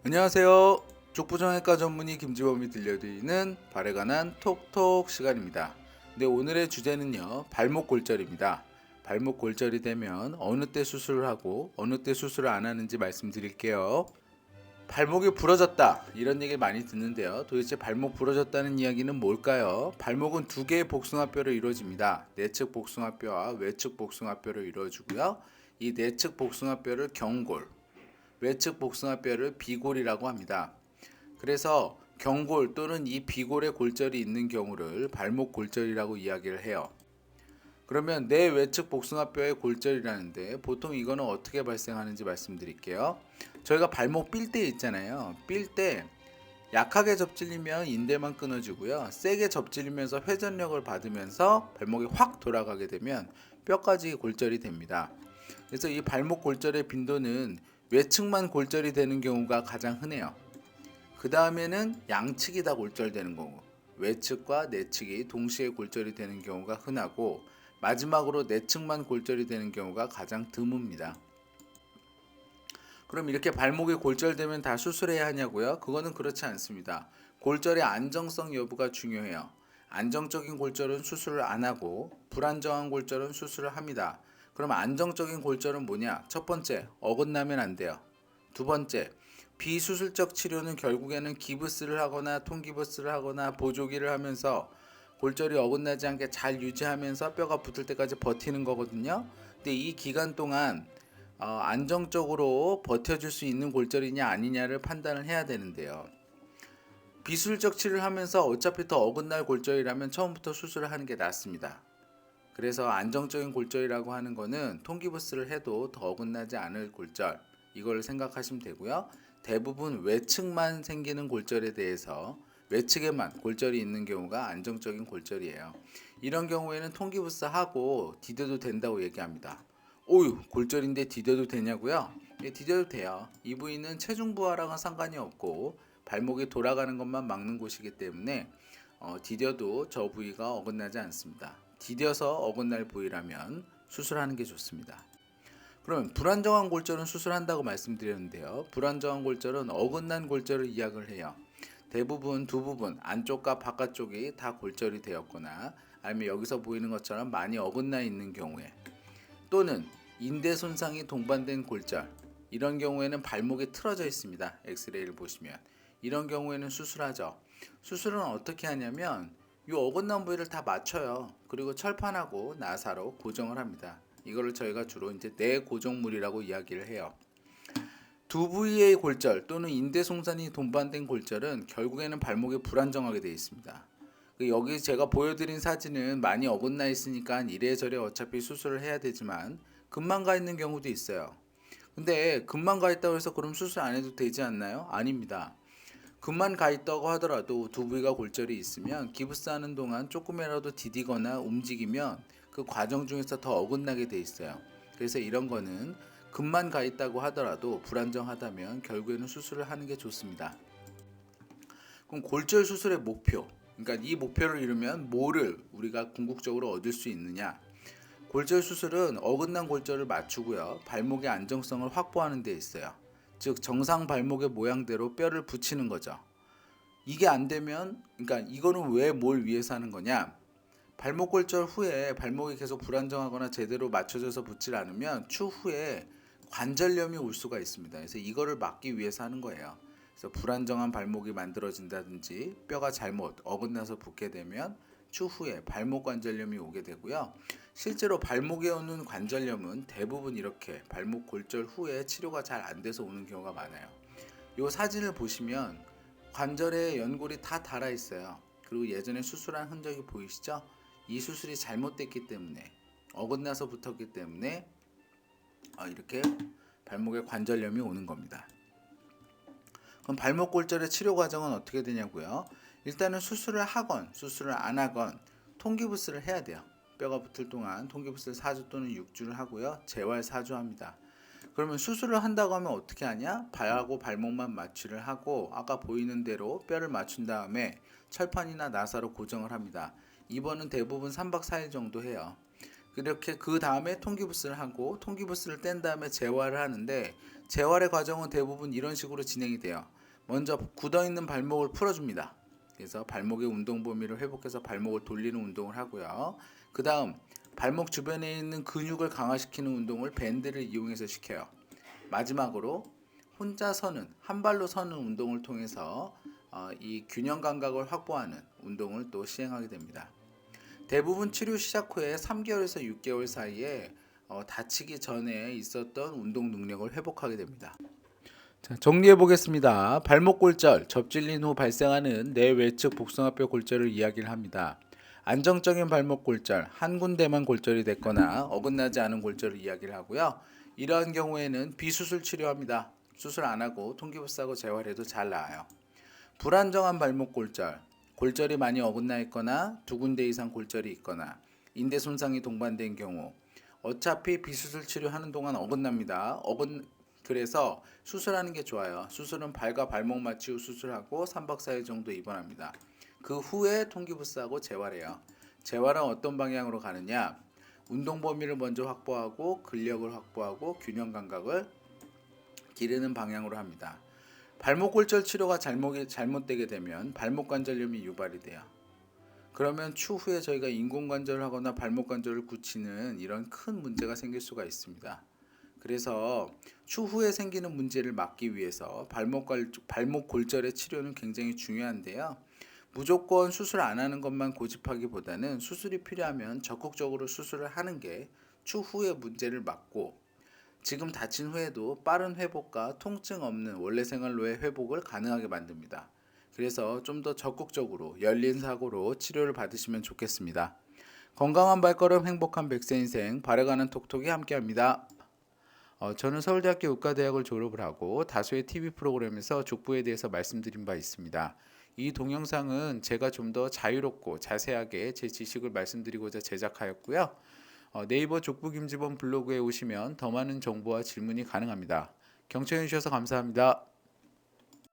안녕하세요. 족부정형외과 전문의 김지범이 들려드리는 발에 관한 톡톡 시간입니다. 네, 오늘의 주제는요, 발목 골절입니다. 발목 골절이 되면 어느 때 수술을 하고 어느 때 수술을 안 하는지 말씀드릴게요. 발목이 부러졌다, 이런 얘기 많이 듣는데요. 도대체 발목 부러졌다는 이야기는 뭘까요? 발목은 두 개의 복숭아뼈로 이루어집니다. 내측 복숭아뼈와 외측 복숭아뼈로 이루어지고요. 이 내측 복숭아뼈를 경골, 외측 복숭아뼈를 비골이라고 합니다. 그래서 경골 또는 이 비골에 골절이 있는 경우를 발목 골절이라고 이야기를 해요. 그러면 내 외측 복숭아뼈의 골절이라는데 보통 이거는 어떻게 발생하는지 말씀드릴게요. 저희가 발목 삘 때 있잖아요. 삘 때 약하게 접질리면 인대만 끊어지고요. 세게 접질리면서 회전력을 받으면서 발목이 확 돌아가게 되면 뼈까지 골절이 됩니다. 그래서 이 발목 골절의 빈도는 외측만 골절이 되는 경우가 가장 흔해요. 그 다음에는 양측이 다 골절되는 경우, 외측과 내측이 동시에 골절이 되는 경우가 흔하고, 마지막으로 내측만 골절이 되는 경우가 가장 드뭅니다. 그럼 이렇게 발목이 골절되면 다 수술해야 하냐고요? 그거는 그렇지 않습니다. 골절의 안정성 여부가 중요해요. 안정적인 골절은 수술을 안 하고 불안정한 골절은 수술을 합니다. 그럼 안정적인 골절은 뭐냐? 첫 번째, 어긋나면 안 돼요. 두 번째, 비수술적 치료는 결국에는 기부스를 하거나 통기부스를 하거나 보조기를 하면서 골절이 어긋나지 않게 잘 유지하면서 뼈가 붙을 때까지 버티는 거거든요. 근데 이 기간 동안 안정적으로 버텨줄 수 있는 골절이냐 아니냐를 판단을 해야 되는데요. 비술적 치료를 하면서 어차피 더 어긋날 골절이라면 처음부터 수술을 하는 게 낫습니다. 그래서 안정적인 골절이라고 하는 거는 통기부스를 해도 더 어긋나지 않을 골절, 이걸 생각하시면 되고요. 대부분 외측만 생기는 골절에 대해서 외측에만 골절이 있는 경우가 안정적인 골절이에요. 이런 경우에는 통기부스 하고 디뎌도 된다고 얘기합니다. 오유, 골절인데 디뎌도 되냐고요? 예, 디뎌도 돼요. 이 부위는 체중 부하랑은 상관이 없고 발목이 돌아가는 것만 막는 곳이기 때문에 디뎌도 저 부위가 어긋나지 않습니다. 디뎌서 어긋날 부위라면 수술하는 게 좋습니다. 그러면 불안정한 골절은 수술한다고 말씀드렸는데요. 불안정한 골절은 어긋난 골절을 이야기를 해요. 대부분 두 부분, 안쪽과 바깥쪽이 다 골절이 되었거나 아니면 여기서 보이는 것처럼 많이 어긋나 있는 경우에, 또는 인대 손상이 동반된 골절, 이런 경우에는 발목이 틀어져 있습니다. 엑스레이를 보시면 이런 경우에는 수술하죠. 수술은 어떻게 하냐면 이 어긋난 부위를 다 맞춰요. 그리고 철판하고 나사로 고정을 합니다. 이거를 저희가 주로 이제 내고정물이라고 이야기를 해요. 두 부위의 골절 또는 인대 송산이 동반된 골절은 결국에는 발목이 불안정하게 되어 있습니다. 여기 제가 보여드린 사진은 많이 어긋나 있으니까 이래저래 어차피 수술을 해야 되지만 금만 가 있는 경우도 있어요. 근데 금만 가 있다고 해서 그럼 수술 안 해도 되지 않나요? 아닙니다. 금만 가 있다고 하더라도 두 부위가 골절이 있으면 기부스 하는 동안 조금이라도 디디거나 움직이면 그 과정 중에서 더 어긋나게 돼 있어요. 그래서 이런 거는 금만 가 있다고 하더라도 불안정하다면 결국에는 수술을 하는 게 좋습니다. 그럼 골절 수술의 목표, 그러니까 이 목표를 이루면 뭐를 우리가 궁극적으로 얻을 수 있느냐? 골절 수술은 어긋난 골절을 맞추고요, 발목의 안정성을 확보하는 데 있어요. 즉 정상 발목의 모양대로 뼈를 붙이는 거죠. 이게 안 되면, 그러니까 이거는 왜 뭘 위해서 하는 거냐? 발목 골절 후에 발목이 계속 불안정하거나 제대로 맞춰져서 붙질 않으면 추후에 관절염이 올 수가 있습니다. 그래서 이거를 막기 위해서 하는 거예요. 그래서 불안정한 발목이 만들어진다든지 뼈가 잘못 어긋나서 붙게 되면 추후에 발목 관절염이 오게 되고요. 실제로 발목에 오는 관절염은 대부분 이렇게 발목 골절 후에 치료가 잘 안 돼서 오는 경우가 많아요. 이 사진을 보시면 관절에 연골이 다 닳아 있어요. 그리고 예전에 수술한 흔적이 보이시죠? 이 수술이 잘못됐기 때문에, 어긋나서 붙었기 때문에 이렇게 발목에 관절염이 오는 겁니다. 그럼 발목 골절의 치료 과정은 어떻게 되냐고요? 일단은 수술을 하건 수술을 안 하건 통기부스를 해야 돼요. 뼈가 붙을 동안 통기부스를 4주 또는 6주를 하고요. 재활 4주 합니다. 그러면 수술을 한다고 하면 어떻게 하냐? 발하고 발목만 마취를 하고 아까 보이는 대로 뼈를 맞춘 다음에 철판이나 나사로 고정을 합니다. 입원은 대부분 3박 4일 정도 해요. 이렇게 그 다음에 통기부스를 하고 통기부스를 뗀 다음에 재활을 하는데 재활의 과정은 대부분 이런 식으로 진행이 돼요. 먼저 굳어있는 발목을 풀어줍니다. 그래서 발목의 운동 범위를 회복해서 발목을 돌리는 운동을 하고요. 그 다음 발목 주변에 있는 근육을 강화시키는 운동을 밴드를 이용해서 시켜요. 마지막으로 혼자 서는 한 발로 서는 운동을 통해서 이 균형 감각을 확보하는 운동을 또 시행하게 됩니다. 대부분 치료 시작 후에 3개월에서 6개월 사이에 다치기 전에 있었던 운동 능력을 회복하게 됩니다. 자, 정리해 보겠습니다. 발목 골절, 접질린 후 발생하는 내외측 복숭아뼈 골절을 이야기를 합니다. 안정적인 발목 골절, 한 군데만 골절이 됐거나 어긋나지 않은 골절을 이야기를 하고요. 이러한 경우에는 비수술 치료합니다. 수술 안 하고 통기부스하고 재활해도 잘 나아요. 불안정한 발목 골절, 골절이 많이 어긋나 있거나 두 군데 이상 골절이 있거나 인대 손상이 동반된 경우 어차피 비수술 치료하는 동안 어긋납니다. 그래서 수술하는 게 좋아요. 수술은 발과 발목 마취 후 수술하고 3박 4일 정도 입원합니다. 그 후에 통기부스하고 재활해요. 재활은 어떤 방향으로 가느냐? 운동 범위를 먼저 확보하고 근력을 확보하고 균형 감각을 기르는 방향으로 합니다. 발목 골절 치료가 잘못되게 되면 발목 관절염이 유발이 돼요. 그러면 추후에 저희가 인공관절을 하거나 발목 관절을 굳히는 이런 큰 문제가 생길 수가 있습니다. 그래서 추후에 생기는 문제를 막기 위해서 발목 골절의 치료는 굉장히 중요한데요. 무조건 수술 안 하는 것만 고집하기보다는 수술이 필요하면 적극적으로 수술을 하는 게 추후의 문제를 막고 지금 다친 후에도 빠른 회복과 통증 없는 원래 생활로의 회복을 가능하게 만듭니다. 그래서 좀 더 적극적으로 열린 사고로 치료를 받으시면 좋겠습니다. 건강한 발걸음 행복한 100세 인생 바래가는 톡톡이 함께합니다. 저는 서울대학교 의과대학을 졸업을 하고 다수의 TV 프로그램에서 족부에 대해서 말씀드린 바 있습니다. 이 동영상은 제가 좀 더 자유롭고 자세하게 제 지식을 말씀드리고자 제작하였고요. 네이버 족부 김지범 블로그에 오시면 더 많은 정보와 질문이 가능합니다. 경청해 주셔서 감사합니다.